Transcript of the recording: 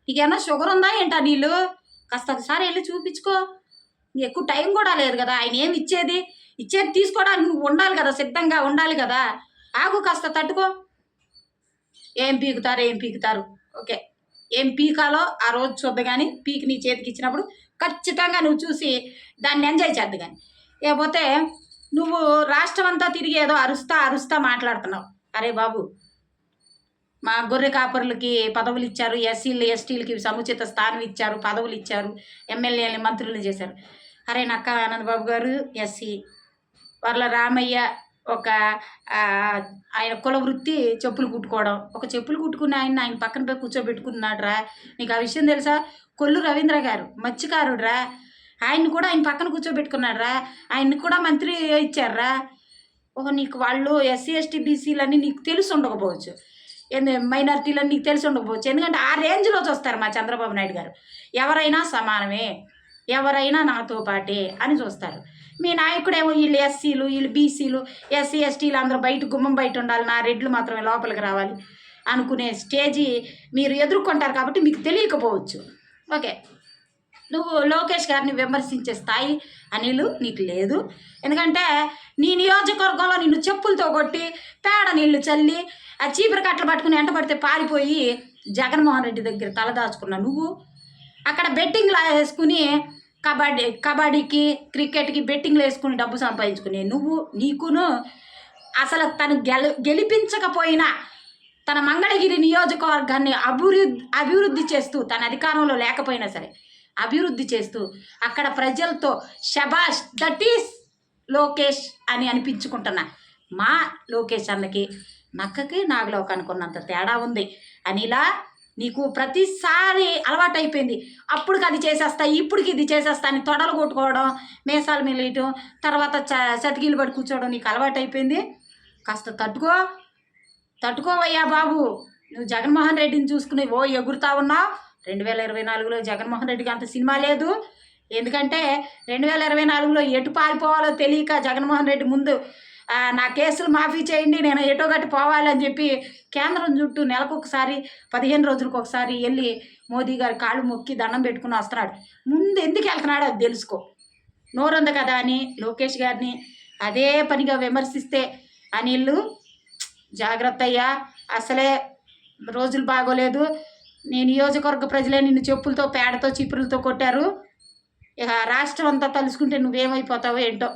నీకేమన్నా షుగర్ ఉందా ఏంటా నీళ్ళు? కాస్త ఒకసారి వెళ్ళి చూపించుకో. ఎక్కువ టైం కూడా లేదు కదా, ఆయన ఏమి ఇచ్చేది తీసుకోవడానికి నువ్వు ఉండాలి కదా, సిద్ధంగా ఉండాలి కదా. ఆగు, కాస్త తట్టుకో. ఏం పీకుతారు ఓకే, ఏం పీకాలో ఆ రోజు చూద్దు. కానీ పీకి నీ చేతికి ఇచ్చినప్పుడు ఖచ్చితంగా నువ్వు చూసి దాన్ని ఎంజాయ్ చేద్దు. కానీ లేకపోతే నువ్వు రాష్ట్రం అంతా తిరిగి ఏదో అరుస్తా మాట్లాడుతున్నావు. అరే బాబు, మా గొర్రె కాపరులకి పదవులు ఇచ్చారు, ఎస్సీలు ఎస్టీలకి సముచిత స్థానం ఇచ్చారు, పదవులు ఇచ్చారు, ఎమ్మెల్యేలని మంత్రులు చేశారు. అరే నక్క ఆనందబాబు గారు ఎస్సీ, వాళ్ళ రామయ్య ఒక ఆయన కుల వృత్తి చెప్పులు కుట్టుకోవడం. ఒక చెప్పులు కుట్టుకుని ఆయన పక్కన పోయి కూర్చోబెట్టుకున్నాడురా. నీకు ఆ విషయం తెలుసా? కొల్లు రవీంద్ర గారు మత్స్యకారుడురా, ఆయన్ని కూడా ఆయన పక్కన కూర్చోబెట్టుకున్నాడురా. ఆయన్ని కూడా మంత్రి ఇచ్చారా. నీకు వాళ్ళు ఎస్సీ ఎస్టీ బీసీలన్నీ నీకు తెలిసి ఉండకపోవచ్చు, మైనారిటీలని నీకు తెలిసి ఉండకపోవచ్చు. ఎందుకంటే ఆ రేంజ్లో చూస్తారు మా చంద్రబాబు నాయుడు గారు. ఎవరైనా సమానమే, ఎవరైనా నాతో పాటే అని చూస్తారు. మీ నాయకుడేమో వీళ్ళు ఎస్సీలు, వీళ్ళు బీసీలు, ఎస్సీ ఎస్టీలు అందరూ గుమ్మం బయట ఉండాలి, నా రెడ్లు మాత్రమే లోపలికి రావాలి అనుకునే స్టేజీ మీరు ఎదుర్కొంటారు. కాబట్టి మీకు తెలియకపోవచ్చు. ఓకే, నువ్వు లోకేష్ గారిని విమర్శించే స్థాయి అనిలు నీకు లేదు. ఎందుకంటే నీ నియోజకవర్గంలో నిన్ను చెప్పులతో కొట్టి పేడ నీళ్లు చల్లి ఆ చీపురు కట్టలు పట్టుకుని ఎంట పడితే పారిపోయి జగన్మోహన్ రెడ్డి దగ్గర తలదాచుకున్నా నువ్వు. అక్కడ బెట్టింగ్లు వేసుకుని కబడ్డీకి క్రికెట్కి బెట్టింగ్లు వేసుకుని డబ్బు సంపాదించుకునే నువ్వు, నీకును అసలు తను గెలిపించకపోయినా తన మంగళగిరి నియోజకవర్గాన్ని అభివృద్ధి చేస్తూ, తన అధికారంలో లేకపోయినా సరే అభివృద్ధి చేస్తూ అక్కడ ప్రజలతో శబాష్ దట్ ఈస్ లోకేష్ అని అనిపించుకుంటున్నా. మా లోకేష్ అన్నకి నక్కకి నాగలోకి అనుకున్నంత తేడా ఉంది. అనిలా నీకు ప్రతిసారి అలవాటైపోయింది. అప్పుడుకి అది చేసేస్తా, ఇప్పటికి ఇది చేసేస్తా అని తొడలు కొట్టుకోవడం, మేసాలు మెలియటం, తర్వాత సతికీలు పడి కూర్చోవడం నీకు అలవాటైపోయింది. కాస్త తట్టుకోవయ్యా బాబు. నువ్వు జగన్మోహన్ రెడ్డిని చూసుకుని ఎగురుతా ఉన్నావు. 2024లో జగన్మోహన్ రెడ్డికి అంత సినిమా లేదు. ఎందుకంటే 2024లో ఎటు పారిపోవాలో తెలియక జగన్మోహన్ రెడ్డి ముందు నా కేసులు మాఫీ చేయండి, నేను ఎటో గట్టి పోవాలని చెప్పి కేంద్రం చుట్టూ నెలకొకసారి 15 రోజులకు ఒకసారి వెళ్ళి మోదీ గారి కాళ్ళు మొక్కి దండం పెట్టుకుని వస్తున్నాడు. ముందు ఎందుకు వెళ్తున్నాడో అది తెలుసుకో. నోరుంది కదా అని లోకేష్ గారిని అదే పనిగా విమర్శిస్తే అనిల్లు జాగ్రత్త అయ్యా, అసలే రోజులు బాగోలేదు. నీ నియోజకవర్గ ప్రజలే నిన్ను చెప్పులతో పేడతో చీపురులతో కొట్టారు. ఇక రాష్ట్రం అంతా తలుసుకుంటే నువ్వేమైపోతావో ఏంటో.